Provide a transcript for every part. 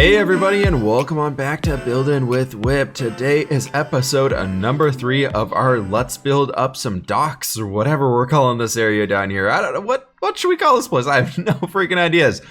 Hey everybody, and welcome on back to Building with Whip. Today is episode number 3 of our Let's Build Up Some Docks, or whatever we're calling this area down here. I don't know, what should we call this place? I have no freaking ideas.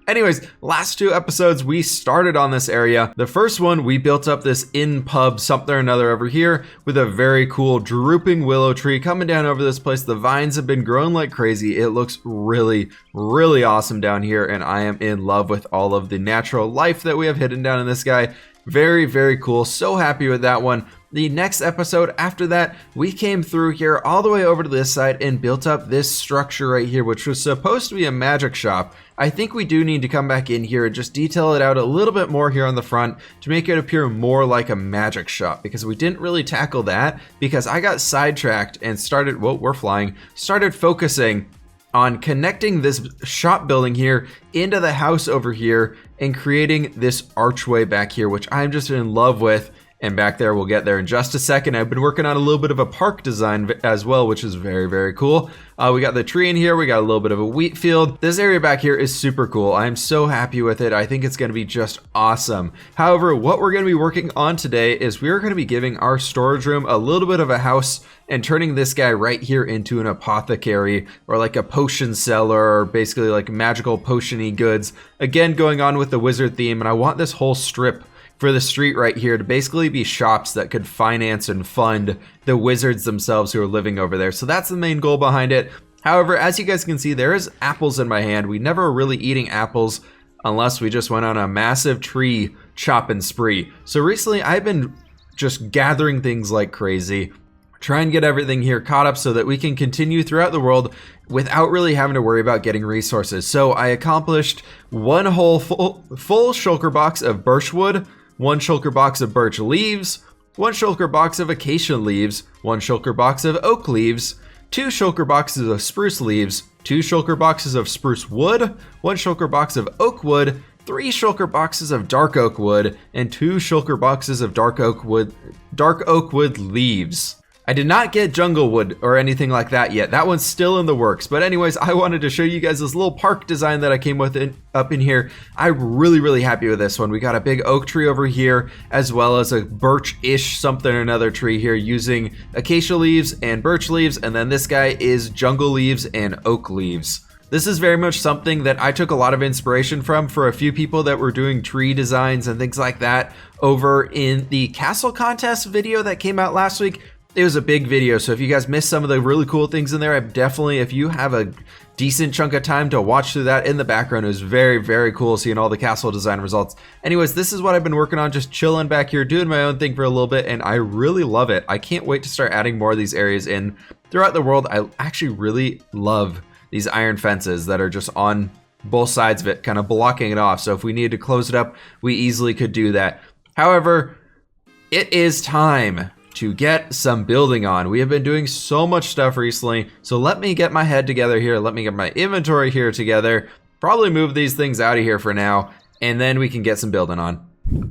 Anyways, last 2 episodes we started on this area. The first one, we built up this inn pub something or another over here with a very cool drooping willow tree coming down over this place. The vines have been growing like crazy. It looks really awesome down here, and I am in love with all of the natural life that we have hidden down in this guy. Very cool. So happy with that one. The next episode after that, we came through here all the way over to this side and built up this structure right here, which was supposed to be a magic shop. I think we do need to come back in here and just detail it out a little bit more here on the front to make it appear more like a magic shop, because we didn't really tackle that because I got sidetracked and started focusing on connecting this shop building here into the house over here and creating this archway back here, which I'm just in love with. And back there, we'll get there in just a second. I've been working on a little bit of a park design as well, which is very cool. We got the tree in here. We got a little bit of a wheat field. This area back here is super cool. I'm so happy with it. I think it's going to be just awesome. However, what we're going to be working on today is we're going to be giving our storage room a little bit of a house and turning this guy right here into an apothecary, or like a potion seller, or basically like magical potion-y goods. Again, going on with the wizard theme, and I want this whole strip for the street right here to basically be shops that could finance and fund the wizards themselves who are living over there. So that's the main goal behind it. However, as you guys can see, there is apples in my hand. We never really eating apples unless we just went on a massive tree chopping spree. So recently I've been just gathering things like crazy, try and get everything here caught up so that we can continue throughout the world without really having to worry about getting resources. So I accomplished one whole full shulker box of birch wood, 1 shulker box of birch leaves, 1 shulker box of acacia leaves, 1 shulker box of oak leaves, 2 shulker boxes of spruce leaves, 2 shulker boxes of spruce wood, 1 shulker box of oak wood, 3 shulker boxes of dark oak wood, and 2 shulker boxes of dark oak wood leaves. I did not get jungle wood or anything like that yet. That one's still in the works. But anyways, I wanted to show you guys this little park design that I came with up in here. I'm really happy with this one. We got a big oak tree over here, as well as a birch-ish something or another tree here using acacia leaves and birch leaves. And then this guy is jungle leaves and oak leaves. This is very much something that I took a lot of inspiration from for a few people that were doing tree designs and things like that over in the castle contest video that came out last week. It was a big video, so if you guys missed some of the really cool things in there, I definitely, if you have a decent chunk of time to watch through that in the background, it was very cool seeing all the castle design results. Anyways, this is what I've been working on, just chilling back here, doing my own thing for a little bit, and I really love it. I can't wait to start adding more of these areas in throughout the world. I actually really love these iron fences that are just on both sides of it, kind of blocking it off, so if we needed to close it up, we easily could do that. However, it is time to get some building on. We have been doing so much stuff recently, so let me get my head together here, let me get my inventory here together, probably move these things out of here for now, and then we can get some building on.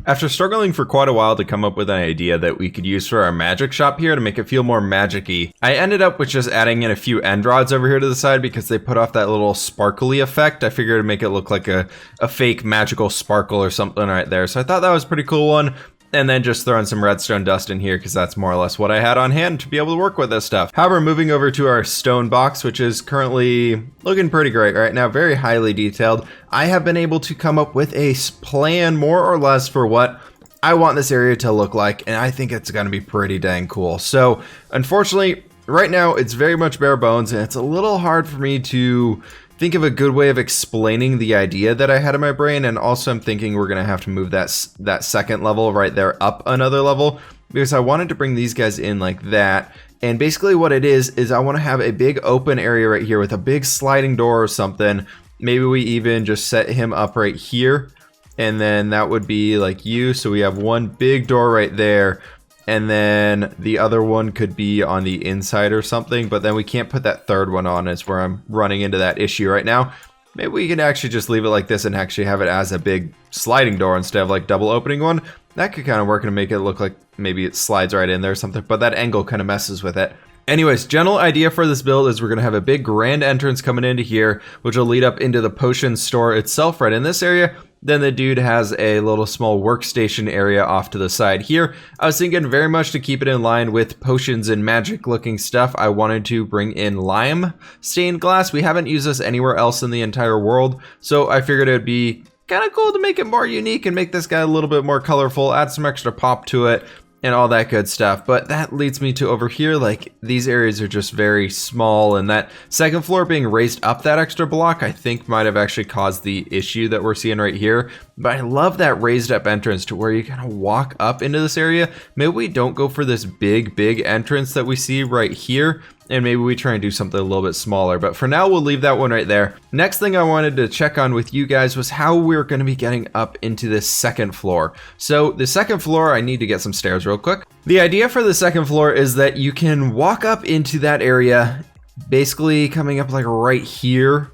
After struggling for quite a while to come up with an idea that we could use for our magic shop here to make it feel more magic-y, I ended up with just adding in a few end rods over here to the side because they put off that little sparkly effect. I figured to make it look like a fake magical sparkle or something right there, so I thought that was a pretty cool one. And then just throwing some redstone dust in here because that's more or less what I had on hand to be able to work with this stuff. However, moving over to our stone box, which is currently looking pretty great right now, very highly detailed, I have been able to come up with a plan more or less for what I want this area to look like, and I think it's going to be pretty dang cool. So unfortunately, right now it's very much bare bones, and it's a little hard for me to think of a good way of explaining the idea that I had in my brain. And also I'm thinking we're gonna have to move that second level right there up another level, because I wanted to bring these guys in like that. And basically what it is I want to have a big open area right here with a big sliding door or something. Maybe we even just set him up right here, and then that would be like you. So we have one big door right there, and then the other one could be on the inside or something, but then we can't put that third one on. Is where I'm running into that issue right now. Maybe we can actually just leave it like this and actually have it as a big sliding door instead of like double opening one. That could kind of work and make it look like maybe it slides right in there or something, but that angle kind of messes with it. Anyways, general idea for this build is we're going to have a big grand entrance coming into here, which will lead up into the potion store itself right in this area. Then the dude has a little small workstation area off to the side here. I was thinking very much to keep it in line with potions and magic looking stuff. I wanted to bring in lime stained glass. We haven't used this anywhere else in the entire world, so I figured it would be kind of cool to make it more unique and make this guy a little bit more colorful, add some extra pop to it, and all that good stuff. But that leads me to over here, like these areas are just very small, and that second floor being raised up that extra block I think might have actually caused the issue that we're seeing right here. But I love that raised up entrance to where you kind of walk up into this area. Maybe we don't go for this big entrance that we see right here, and maybe we try and do something a little bit smaller. But for now, we'll leave that one right there. Next thing I wanted to check on with you guys was how we're going to be getting up into this second floor. So the second floor, I need to get some stairs real quick. The idea for the second floor is that you can walk up into that area, basically coming up like right here,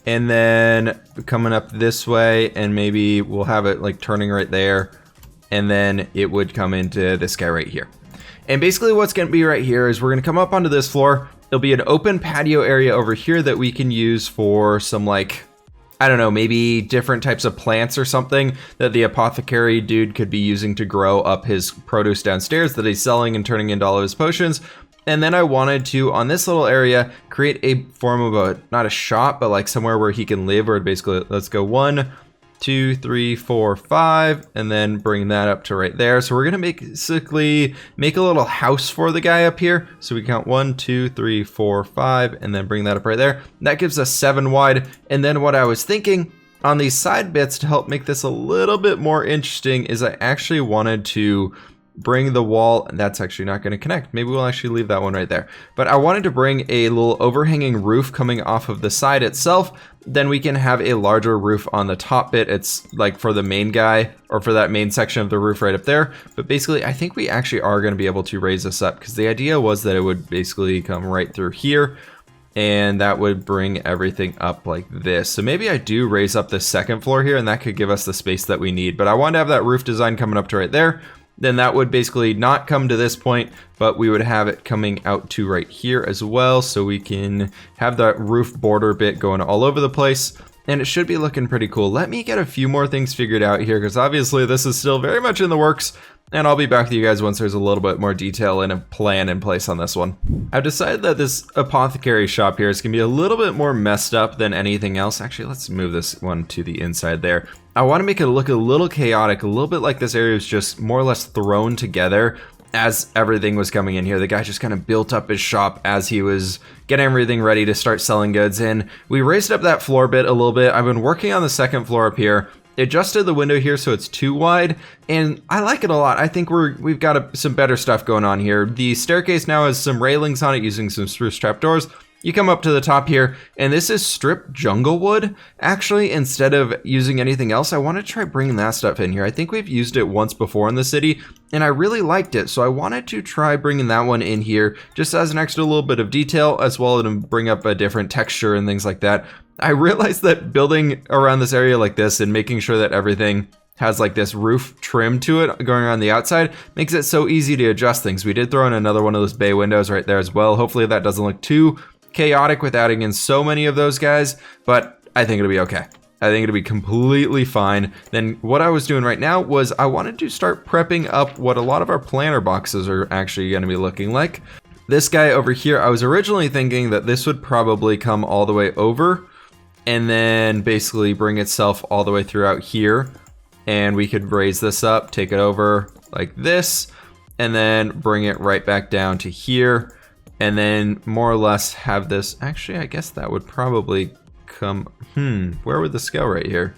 and then coming up this way, and maybe we'll have it like turning right there, and then it would come into this guy right here. And basically what's going to be right here is we're going to come up onto this floor. There'll be an open patio area over here that we can use for some, like, I don't know, maybe different types of plants or something that the apothecary dude could be using to grow up his produce downstairs that he's selling and turning into all of his potions. And then I wanted to, on this little area, create a form of a, not a shop, but like somewhere where he can live, or basically, let's go 1, 2, 3, 4, 5, and then bring that up to right there. So we're gonna basically make a little house for the guy up here. So we count 1, 2, 3, 4, 5, and then bring that up right there. That gives us 7 wide. And then what I was thinking on these side bits to help make this a little bit more interesting is I actually wanted to bring the wall, and that's actually not going to connect. Maybe we'll actually leave that one right there. But I wanted to bring a little overhanging roof coming off of the side itself. Then we can have a larger roof on the top bit. It's like for the main guy, or for that main section of the roof right up there. But basically, I think we actually are going to be able to raise this up, because the idea was that it would basically come right through here, and that would bring everything up like this. So maybe I do raise up the second floor here, and that could give us the space that we need. But I wanted to have that roof design coming up to right there. Then that would basically not come to this point, but we would have it coming out to right here as well. So we can have that roof border bit going all over the place, and it should be looking pretty cool. Let me get a few more things figured out here, because obviously this is still very much in the works. And I'll be back with you guys once there's a little bit more detail and a plan in place on this one. I've decided that this apothecary shop here is going to be a little bit more messed up than anything else. Actually, let's move this one to the inside there. I want to make it look a little chaotic, a little bit like this area was just more or less thrown together as everything was coming in here. The guy just kind of built up his shop as he was getting everything ready to start selling goods. And we raised up that floor bit a little bit. I've been working on the second floor up here. Adjusted the window here so it's too wide, and I like it a lot. I think we've got some better stuff going on here. The staircase now has some railings on it using some spruce trapdoors. You come up to the top here, and this is stripped jungle wood. Actually, instead of using anything else, I want to try bringing that stuff in here. I think we've used it once before in the city, and I really liked it, so I wanted to try bringing that one in here just as an extra little bit of detail, as well as bring up a different texture and things like that. I realized that building around this area like this and making sure that everything has like this roof trim to it going around the outside makes it so easy to adjust things. We did throw in another one of those bay windows right there as well. Hopefully that doesn't look too chaotic with adding in so many of those guys, but I think it'll be okay. I think it'll be completely fine. Then what I was doing right now was I wanted to start prepping up what a lot of our planter boxes are actually going to be looking like. This guy over here, I was originally thinking that this would probably come all the way over and then basically bring itself all the way throughout here, and we could raise this up, take it over like this, and then bring it right back down to here, and then more or less have this. Actually, I guess that would probably come, where would this go right here?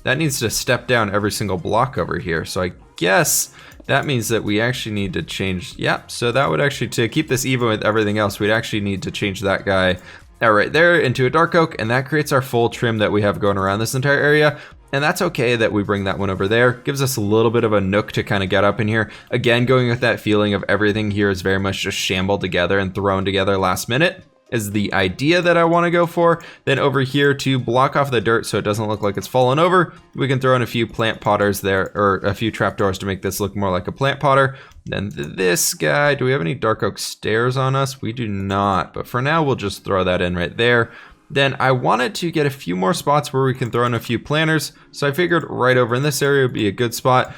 That needs to step down every single block over here, so I guess that means that we actually need to change, so that would actually, to keep this even with everything else, we'd actually need to change that guy right there into a dark oak, and that creates our full trim that we have going around this entire area. And that's okay that we bring that one over there. Gives us a little bit of a nook to kind of get up in here. Again, going with that feeling of everything here is very much just shambled together and thrown together last minute is the idea that I want to go for. Then over here, to block off the dirt so it doesn't look like it's fallen over, we can throw in a few plant potters there, or a few trapdoors to make this look more like a plant potter. Then this guy, do we have any dark oak stairs on us? We do not, but for now we'll just throw that in right there. Then I wanted to get a few more spots where we can throw in a few planters. So I figured right over in this area would be a good spot.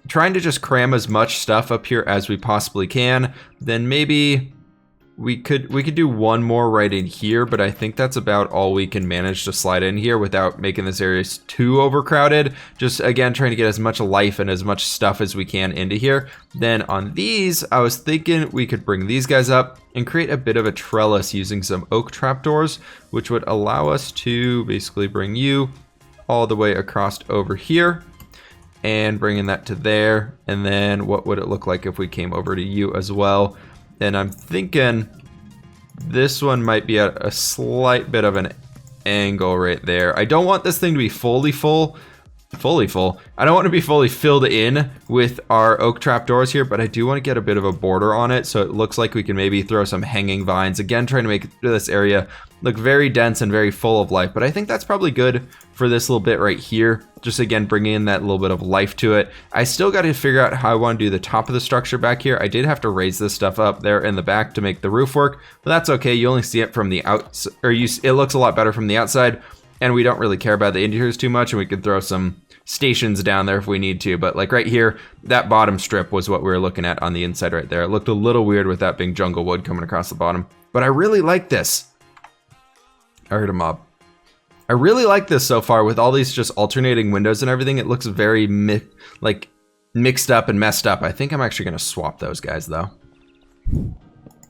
Trying to just cram as much stuff up here as we possibly can. Then maybe we could do one more right in here, but I think that's about all we can manage to slide in here without making this area too overcrowded. Just again, trying to get as much life and as much stuff as we can into here. Then on these, I was thinking we could bring these guys up and create a bit of a trellis using some oak trapdoors, which would allow us to basically bring you all the way across over here and bringing that to there. And then what would it look like if we came over to you as well? And I'm thinking this one might be at a slight bit of an angle right there. I don't want this thing to be fully full. I don't want to be fully filled in with our oak trapdoors here, but I do want to get a bit of a border on it so it looks like we can maybe throw some hanging vines. Again, trying to make this area look very dense and very full of life, but I think that's probably good for this little bit right here. Just again, bringing in that little bit of life to it. I still got to figure out how I want to do the top of the structure back here. I did have to raise this stuff up there in the back to make the roof work, but that's okay. You only see it from the outside, or it looks a lot better from the outside, and we don't really care about the interiors too much, and we could throw some stations down there if we need to. But like right here, that bottom strip was what we were looking at on the inside right there. It looked a little weird with that big jungle wood coming across the bottom, but I really like this. I heard a mob. I really like this so far with all these just alternating windows and everything. It looks very mixed up and messed up. I think I'm actually going to swap those guys though.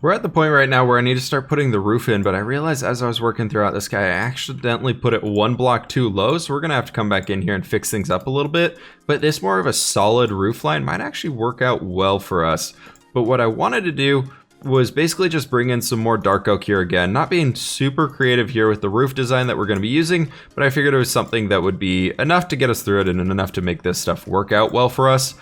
We're at the point right now where I need to start putting the roof in, but I realized as I was working throughout this guy, I accidentally put it one block too low, so we're gonna have to come back in here and fix things up a little bit. But this more of a solid roof line might actually work out well for us. But what I wanted to do was basically just bring in some more dark oak here again. Not being super creative here with the roof design that we're gonna be using, but I figured it was something that would be enough to get us through it and enough to make this stuff work out well for us.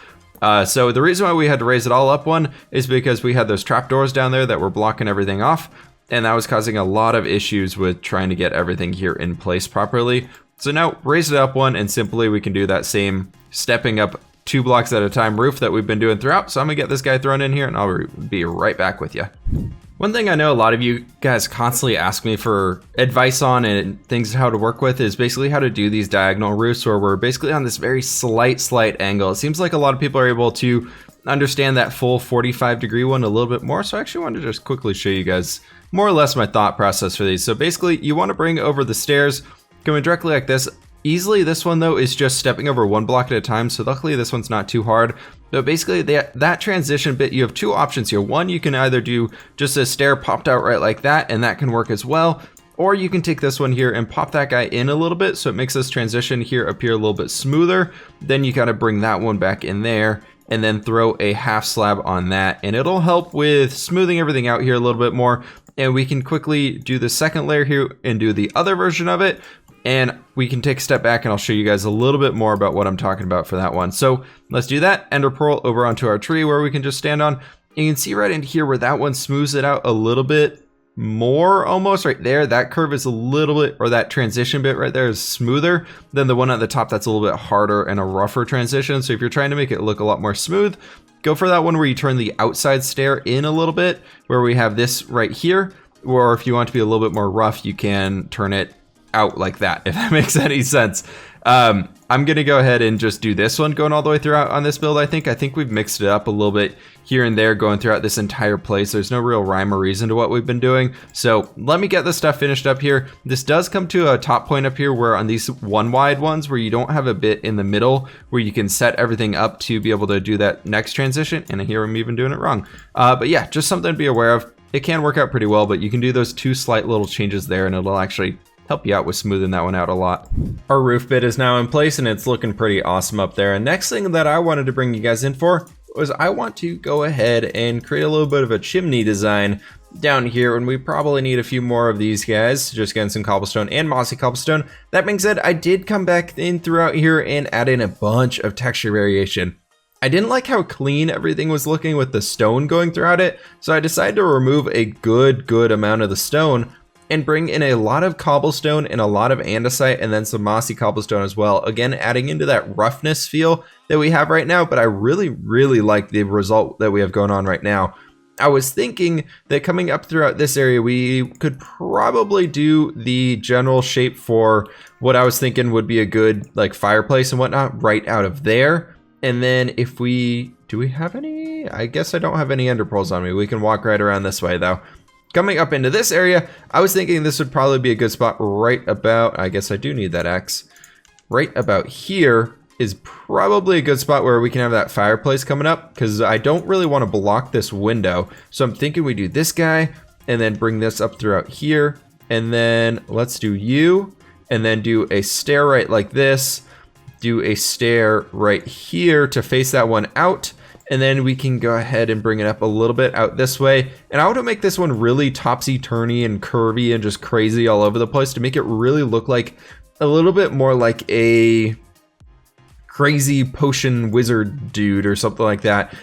So the reason why we had to raise it all up one is because we had those trapdoors down there that were blocking everything off, and that was causing a lot of issues with trying to get everything here in place properly. So now raise it up one, and simply we can do that same stepping up 2 blocks at a time roof that we've been doing throughout. So I'm gonna get this guy thrown in here and I'll be right back with you. One thing I know a lot of you guys constantly ask me for advice on and things how to work with is basically how to do these diagonal roofs where we're basically on this very slight angle. It seems like a lot of people are able to understand that full 45-degree one a little bit more. So I actually wanted to just quickly show you guys more or less my thought process for these. So basically you want to bring over the stairs coming directly like this. Easily, this one though is just stepping over 1 block at a time, so luckily this one's not too hard. But basically that transition bit, you have 2 options here. One, you can either do just a stair popped out right like that, and that can work as well. Or you can take this one here and pop that guy in a little bit, so it makes this transition here appear a little bit smoother. Then you gotta bring that one back in there, and then throw a half slab on that, and it'll help with smoothing everything out here a little bit more. And we can quickly do the second layer here and do the other version of it. And we can take a step back and I'll show you guys a little bit more about what I'm talking about for that one. So let's do that. Ender pearl over onto our tree where we can just stand on. And you can see right in here where that one smooths it out a little bit more, almost right there. That curve is a little bit, or that transition bit right there is smoother than the one at the top that's a little bit harder and a rougher transition. So if you're trying to make it look a lot more smooth, go for that one where you turn the outside stair in a little bit, where we have this right here. Or if you want to be a little bit more rough, you can turn it out like that, if that makes any sense. I'm gonna go ahead and just do this one going all the way throughout on this build. I think we've mixed it up a little bit here and there going throughout this entire place. There's no real rhyme or reason to what we've been doing. So let me get this stuff finished up here. This does come to a top point up here where on these 1 wide ones where you don't have a bit in the middle where you can set everything up to be able to do that next transition. And here I'm even doing it wrong. But yeah, just something to be aware of. It can work out pretty well, but you can do those 2 slight little changes there and it'll actually help you out with smoothing that one out a lot. Our roof bit is now in place and it's looking pretty awesome up there. And next thing that I wanted to bring you guys in for was I want to go ahead and create a little bit of a chimney design down here, and we probably need a few more of these guys, just getting some cobblestone and mossy cobblestone. That being said, I did come back in throughout here and add in a bunch of texture variation. I didn't like how clean everything was looking with the stone going throughout it, so I decided to remove a good amount of the stone and bring in a lot of cobblestone and a lot of andesite and then some mossy cobblestone as well. Again, adding into that roughness feel that we have right now, but I really like the result that we have going on right now. I was thinking that coming up throughout this area, we could probably do the general shape for what I was thinking would be a good like fireplace and whatnot right out of there. And then if do we have any? I guess I don't have any ender pearls on me. We can walk right around this way though. Coming up into this area, I was thinking this would probably be a good spot right about, I guess I do need that X. Right about here is probably a good spot where we can have that fireplace coming up, because I don't really want to block this window. So I'm thinking we do this guy and then bring this up throughout here. And then let's do you, and then do a stair right like this. Do a stair right here to face that one out. And then we can go ahead and bring it up a little bit out this way. And I want to make this one really topsy-turvy and curvy and just crazy all over the place to make it really look like a little bit more like a crazy potion wizard dude or something like that.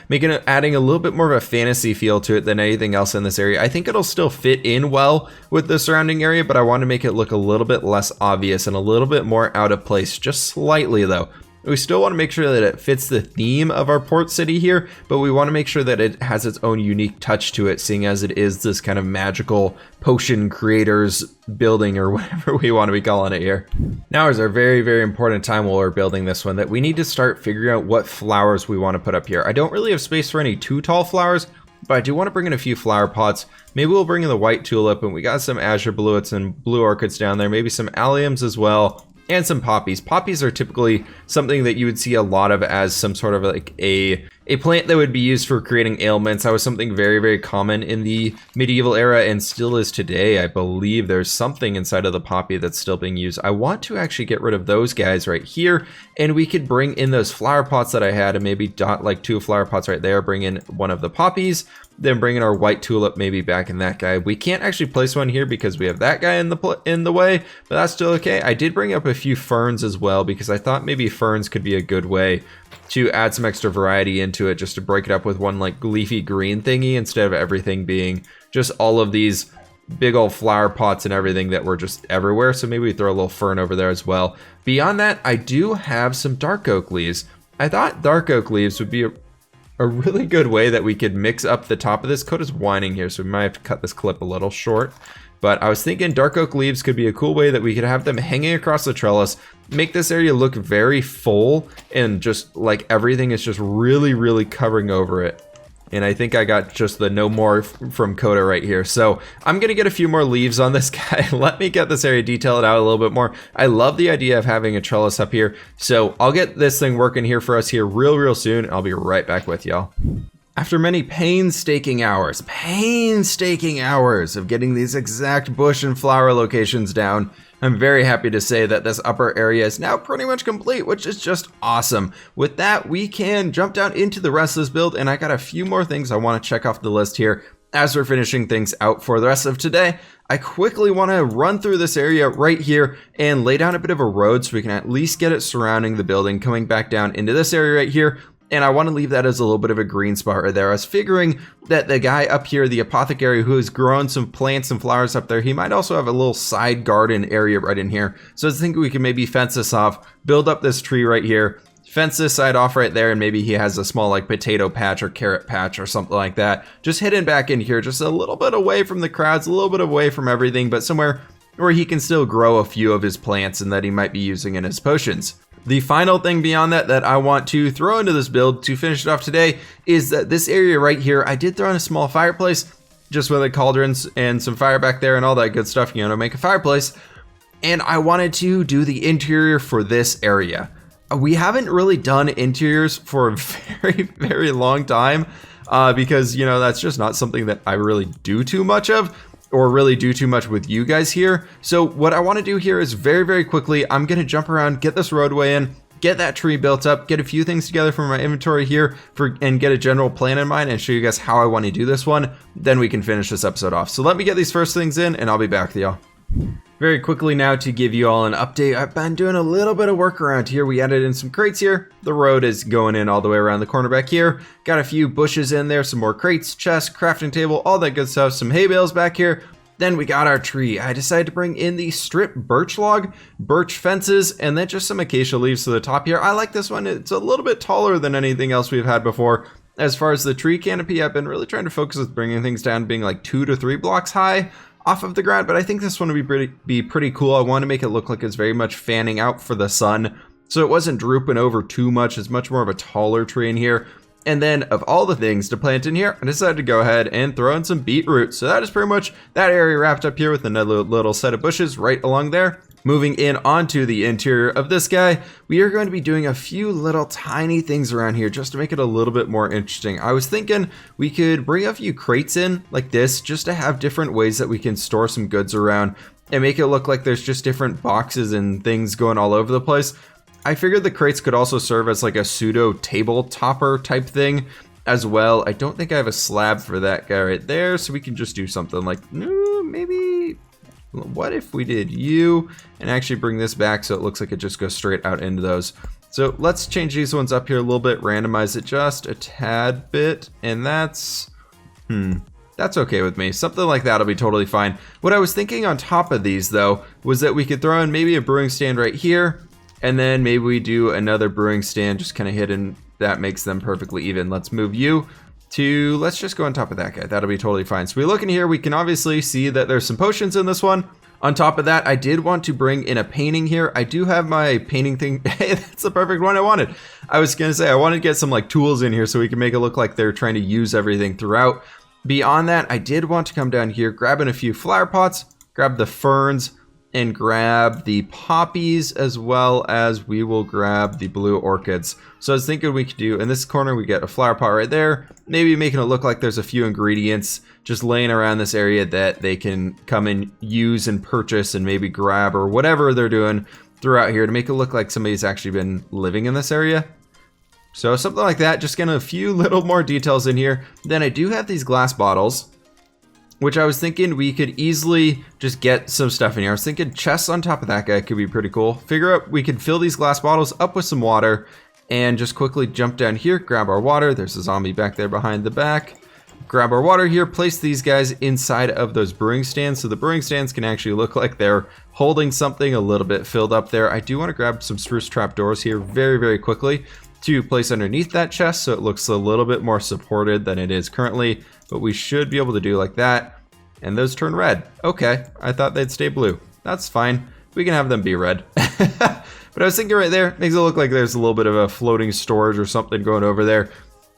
Adding a little bit more of a fantasy feel to it than anything else in this area. I think it'll still fit in well with the surrounding area, but I want to make it look a little bit less obvious and a little bit more out of place, just slightly though. We still want to make sure that it fits the theme of our port city here, but we want to make sure that it has its own unique touch to it, seeing as it is this kind of magical potion creators building or whatever we want to be calling it here. Now is our very, very important time while we're building this one, that we need to start figuring out what flowers we want to put up here. I don't really have space for any too tall flowers, but I do want to bring in a few flower pots. Maybe we'll bring in the white tulip, and we got some azure bluets and blue orchids down there, maybe some alliums as well. And some poppies. Poppies are typically something that you would see a lot of as some sort of like a plant that would be used for creating ailments. That was something very, very common in the medieval era and still is today. I believe there's something inside of the poppy that's still being used. I want to actually get rid of those guys right here, and we could bring in those flower pots that I had and maybe dot like 2 flower pots right there, bring in one of the poppies, then bring in our white tulip maybe back in that guy. We can't actually place one here because we have that guy in the way, but that's still okay. I did bring up a few ferns as well because I thought maybe ferns could be a good way to add some extra variety into it, just to break it up with one like leafy green thingy instead of everything being just all of these big old flower pots and everything that were just everywhere. So maybe we throw a little fern over there as well. Beyond that, I do have some dark oak leaves. I thought dark oak leaves would be a really good way that we could mix up the top of this. Coda's whining here, so we might have to cut this clip a little short. But I was thinking dark oak leaves could be a cool way that we could have them hanging across the trellis, make this area look very full and just like everything is just really, really covering over it. And I think I got just the no more from Coda right here. So I'm going to get a few more leaves on this guy. Let me get this area detailed out a little bit more. I love the idea of having a trellis up here. So I'll get this thing working here for us here real soon. I'll be right back with y'all. After many painstaking hours of getting these exact bush and flower locations down, I'm very happy to say that this upper area is now pretty much complete, which is just awesome. With that, we can jump down into the rest of this build, and I got a few more things I want to check off the list here as we're finishing things out for the rest of today. I quickly want to run through this area right here and lay down a bit of a road so we can at least get it surrounding the building, coming back down into this area right here. And I want to leave that as a little bit of a green spot right there. I was figuring that the guy up here, the apothecary who has grown some plants and flowers up there, he might also have a little side garden area right in here. So I was thinking we can maybe fence this off, build up this tree right here, fence this side off right there, and maybe he has a small like potato patch or carrot patch or something like that. Just hidden back in here, just a little bit away from the crowds, a little bit away from everything, but somewhere where he can still grow a few of his plants and that he might be using in his potions. The final thing beyond that I want to throw into this build to finish it off today is that this area right here, I did throw in a small fireplace just with the cauldrons and some fire back there and all that good stuff, you know, to make a fireplace. And I wanted to do the interior for this area. We haven't really done interiors for a very long time because, you know, that's just not something that I really do too much of, or really do too much with you guys here. So what I want to do here is very quickly, I'm going to jump around, get this roadway in, get that tree built up, get a few things together from my inventory here and get a general plan in mind and show you guys how I want to do this one. Then we can finish this episode off. So let me get these first things in and I'll be back with y'all. Very quickly now to give you all an update, I've been doing a little bit of work around here. We added in some crates here. The road is going in all the way around the corner back here. Got a few bushes in there, some more crates, chest, crafting table, all that good stuff. Some hay bales back here. Then we got our tree. I decided to bring in the strip birch log, birch fences, and then just some acacia leaves to the top here. I like this one. It's a little bit taller than anything else we've had before. As far as the tree canopy, I've been really trying to focus with bringing things down, being like 2 to 3 blocks high off of the ground, but I think this one would be pretty cool. I want to make it look like it's very much fanning out for the sun, so it wasn't drooping over too much. It's much more of a taller tree in here. And then of all the things to plant in here, I decided to go ahead and throw in some beetroot. So that is pretty much that area wrapped up here with another little set of bushes right along there. Moving in onto the interior of this guy, we are going to be doing a few little tiny things around here just to make it a little bit more interesting. I was thinking we could bring a few crates in like this just to have different ways that we can store some goods around and make it look like there's just different boxes and things going all over the place. I figured the crates could also serve as like a pseudo table topper type thing as well. I don't think I have a slab for that guy right there, so we can just do something like, no, maybe, what if we did you and actually bring this back so it looks like it just goes straight out into those. So let's change these ones up here a little bit, randomize it just a tad bit, and that's okay with me. Something like that'll be totally fine. What I was thinking on top of these though was that we could throw in maybe a brewing stand right here, and then maybe we do another brewing stand just kind of hidden. That makes them perfectly even. Let's move you to, let's just go on top of that guy. That'll be totally fine. So we look in here, we can obviously see that there's some potions in this one. On top of that, I did want to bring in a painting here. I do have my painting thing. Hey, that's the perfect one I wanted. I was gonna say, I wanted to get some like tools in here so we can make it look like they're trying to use everything throughout. Beyond that, I did want to come down here, grab in a few flower pots, grab the ferns, and grab the poppies, as well as we will grab the blue orchids. So I was thinking we could do, in this corner we get a flower pot right there, maybe making it look like there's a few ingredients just laying around this area that they can come and use and purchase and maybe grab or whatever they're doing throughout here to make it look like somebody's actually been living in this area. So something like that, just getting a few little more details in here. Then I do have these glass bottles, which I was thinking we could easily just get some stuff in here. I was thinking chests on top of that guy could be pretty cool. Figure out we could fill these glass bottles up with some water and just quickly jump down here, grab our water. There's a zombie back there behind the back. Grab our water here, place these guys inside of those brewing stands. So the brewing stands can actually look like they're holding something a little bit filled up there. I do want to grab some spruce trapdoors here very, very quickly to place underneath that chest so it looks a little bit more supported than it is currently, but we should be able to do like that. And those turn red. Okay, I thought they'd stay blue. That's fine. We can have them be red. But I was thinking right there, makes it look like there's a little bit of a floating storage or something going over there.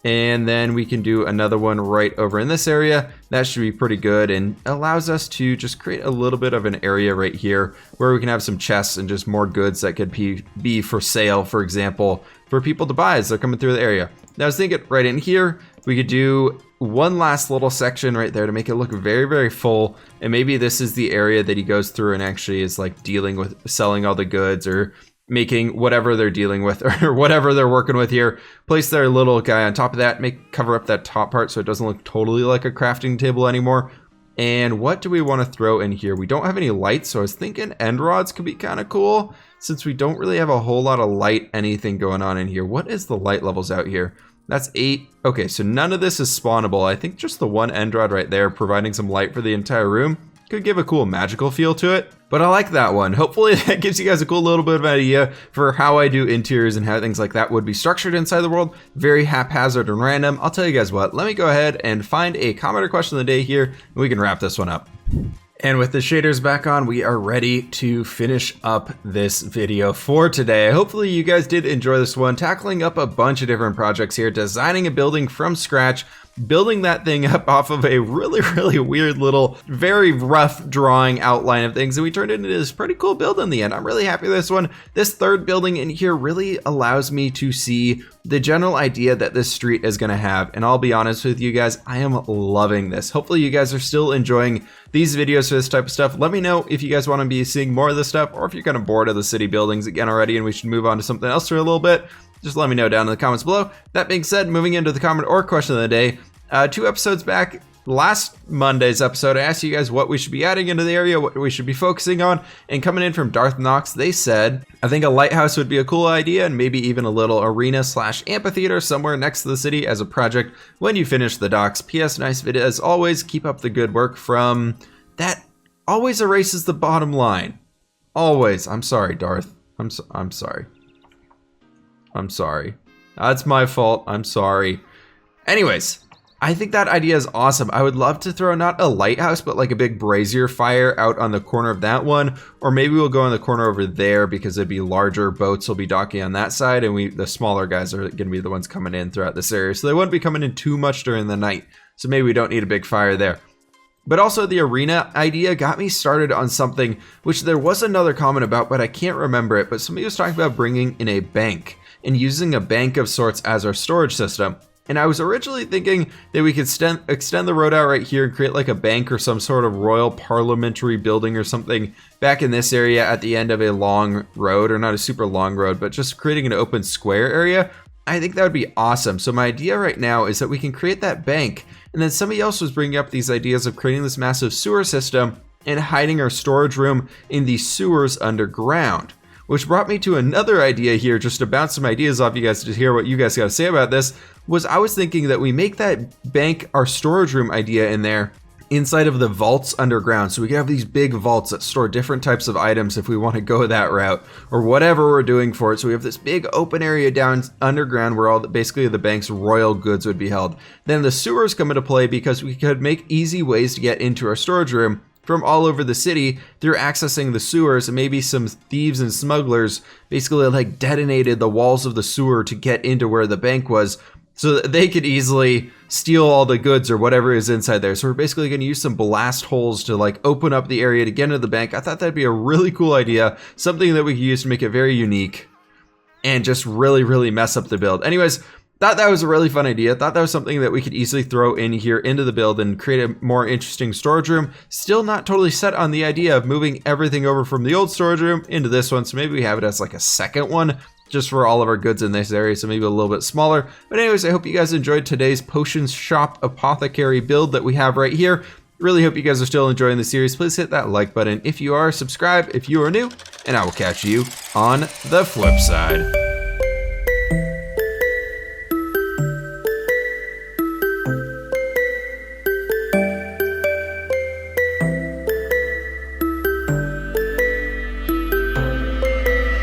And then we can do another one right over in this area. That should be pretty good and allows us to just create a little bit of an area right here where we can have some chests and just more goods that could be for sale, for example, for people to buy as they're coming through the area. Now I was thinking right in here, we could do one last little section right there to make it look very, very full. And maybe this is the area that he goes through and actually is like dealing with selling all the goods or making whatever they're dealing with or whatever they're working with here. Place their little guy on top of that, cover up that top part so it doesn't look totally like a crafting table anymore. And what do we want to throw in here? We don't have any lights, so I was thinking end rods could be kind of cool since we don't really have a whole lot of light anything going on in here. What is the light levels out here? That's 8. Okay, so none of this is spawnable. I think just the one end rod right there providing some light for the entire room could give a cool magical feel to it. But I like that one. Hopefully that gives you guys a cool little bit of an idea for how I do interiors and how things like that would be structured inside the world. Very haphazard and random. I'll tell you guys what, let me go ahead and find a comment or question of the day here and we can wrap this one up. And with the shaders back on, we are ready to finish up this video for today. Hopefully you guys did enjoy this one, tackling up a bunch of different projects here, designing a building from scratch, building that thing up off of a really, really weird little, very rough drawing outline of things, and we turned it into this pretty cool build in the end. I'm really happy with this one. This third building in here really allows me to see the general idea that this street is going to have, and I'll be honest with you guys, I am loving this. Hopefully you guys are still enjoying these videos for this type of stuff. Let me know if you guys want to be seeing more of this stuff, or if you're kind of bored of the city buildings again already and we should move on to something else for a little bit. Just let me know down in the comments below. That being said, moving into the comment or question of the day, 2 episodes back, last Monday's episode, I asked you guys what we should be adding into the area, what we should be focusing on, and coming in from Darth Knox, they said, I think a lighthouse would be a cool idea, and maybe even a little arena / amphitheater somewhere next to the city as a project when you finish the docks. PS, nice video as always, keep up the good work from that always erases the bottom line. Always. I'm sorry, Darth. I'm sorry. I'm sorry. That's my fault. I'm sorry. Anyways, I think that idea is awesome. I would love to throw not a lighthouse, but like a big brazier fire out on the corner of that one. Or maybe we'll go in the corner over there because it'd be larger boats will be docking on that side. And the smaller guys are going to be the ones coming in throughout this area. So they wouldn't be coming in too much during the night. So maybe we don't need a big fire there. But also the arena idea got me started on something which there was another comment about, but I can't remember it. But somebody was talking about bringing in a bank and using a bank of sorts as our storage system. And I was originally thinking that we could extend the road out right here and create like a bank or some sort of royal parliamentary building or something back in this area at the end of a long road, or not a super long road, but just creating an open square area. I think that would be awesome. So my idea right now is that we can create that bank, and then somebody else was bringing up these ideas of creating this massive sewer system and hiding our storage room in the sewers underground. Which brought me to another idea here, just to bounce some ideas off you guys to hear what you guys got to say about this, was I was thinking that we make that bank our storage room idea in there inside of the vaults underground. So we can have these big vaults that store different types of items if we want to go that route or whatever we're doing for it. So we have this big open area down underground where basically the bank's royal goods would be held. Then the sewers come into play because we could make easy ways to get into our storage room from all over the city through accessing the sewers, and maybe some thieves and smugglers basically like detonated the walls of the sewer to get into where the bank was so that they could easily steal all the goods or whatever is inside there. So we're basically going to use some blast holes to like open up the area to get into the bank. I thought that'd be a really cool idea, something that we could use to make it very unique and just really mess up the build. Anyways, thought that was a really fun idea. Thought that was something that we could easily throw in here into the build and create a more interesting storage room. Still not totally set on the idea of moving everything over from the old storage room into this one. So maybe we have it as like a second one just for all of our goods in this area. So maybe a little bit smaller. But anyways, I hope you guys enjoyed today's Potions Shop Apothecary build that we have right here. Really hope you guys are still enjoying the series. Please hit that like button if you are, subscribe if you are new, and I will catch you on the flip side.